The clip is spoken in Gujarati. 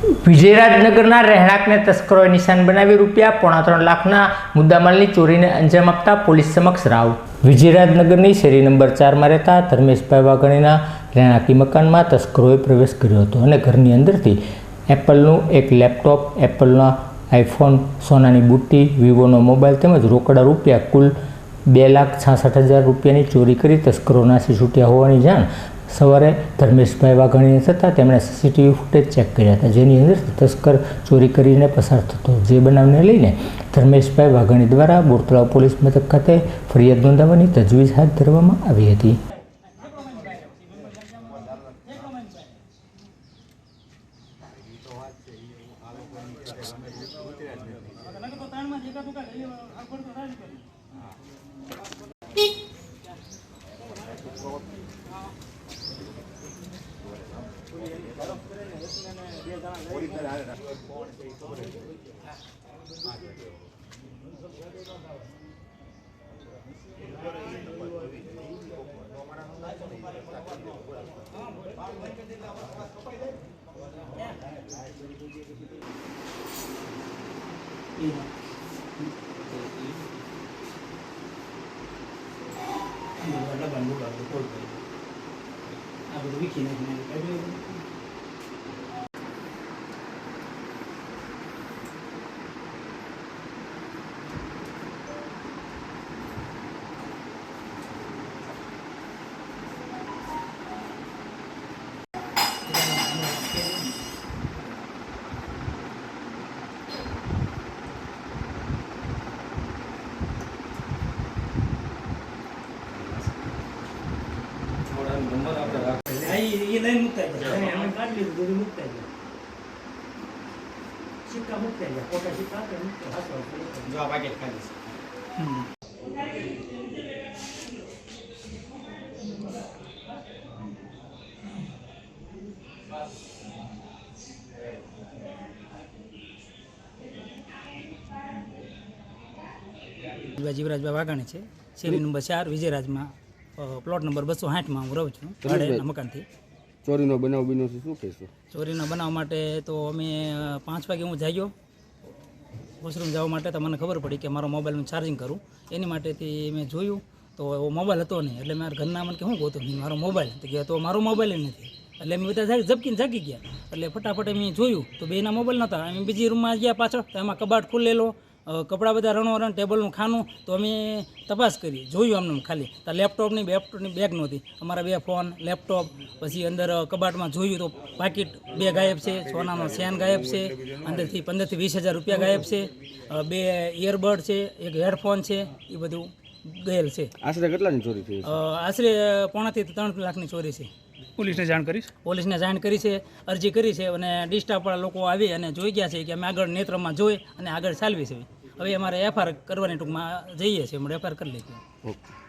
વિજયરાજનગરના રહેણાંકને તસ્કરોએ નિશાન બનાવી ₹3.3 લાખના મુદ્દામાલની ચોરીને અંજામ આપતા પોલીસ સમક્ષ રાવ. વિજયરાજનગરની શેરી નંબર 4માં રહેતા ધર્મેશભાઈ વાઘાણીના રહેણાંકી મકાનમાં તસ્કરોએ પ્રવેશ કર્યો હતો અને ઘરની અંદરથી એપલનું એક લેપટોપ, એપલના આઈફોન, સોનાની બુટ્ટી, વિવોનો મોબાઈલ તેમજ રોકડા રૂપિયા કુલ ₹2,66,000ની ચોરી કરી તસ્કરો નાસી છૂટ્યા હોવાની જાણ સવારે ધર્મેશભાઈ વાઘાણીને થતાં તેમણે સીસીટીવી ફૂટેજ ચેક કર્યા હતા, જેની અંદર તસ્કર ચોરી કરીને પસાર થતો. જે બનાવને લઈને ધર્મેશભાઈ વાઘાણી દ્વારા બોરતળાવ પોલીસ મથક ખાતે ફરિયાદ નોંધાવવાની તજવીજ હાથ ધરવામાં આવી હતી. જીવરાજભાઈ વાઘાણી છે, શેરી નંબર 4 વિજયરાજમાં, પ્લોટ નંબર 260માં હું રહું છું, ભાડેના મકાનથી. ચોરીનો બનાવ બન્યો છે, શું કહેશો? ચોરીનો બનાવ માટે તો અમે 5 વાગે હું જાગ્યો વોશરૂમ જવા માટે, તો મને ખબર પડી કે મારો મોબાઈલનું ચાર્જિંગ કરું, એની માટેથી મેં જોયું તો મોબાઈલ હતો નહીં. એટલે મારા ઘરના મને કે હું ગોતું મારો મોબાઈલ, તો કે તો મારો મોબાઈલ નથી. એટલે અમે બધા ઝબકીને જાગી ગયા. એટલે ફટાફટ મેં જોયું તો બેના મોબાઈલ નહોતા. અમે બીજી રૂમમાં ગયા પાછળ, તો એમાં કબાટ ખુલેલો, કપડાં બધા રણોરણ, ટેબલનું ખાનું. તો અમે તપાસ કરી, જોયું અમને ખાલી તો લેપટોપની બેગ નહોતી. અમારા 2 ફોન, લેપટોપ, પછી અંદર કબાટમાં જોયું તો પાકીટ 2 ગાયબ છે, સોનાનો ચેન ગાયબ છે, અંદરથી 15,000 થી 20,000 ગાયબ છે, 2 ઇયરબડ છે, 1 હેડફોન છે, એ બધું ગયેલ છે. આશરે કેટલાની ચોરી થઈ? આશરે 2.5 થી 3 લાખની ચોરી છે. પોલીસને જાણ કરી છે, અરજી કરી છે, અને ડિસ્ટાફવાળા લોકો આવી અને જોઈ ગયા છે કે અમે આગળ નેત્રમાં જોઈ અને આગળ ચાલવી છે. હવે અમારે એફઆઈઆર કરવાની ટૂંકમાં જઈએ છીએ, અમે એફઆઈઆર કરી લઈશું. ઓકે.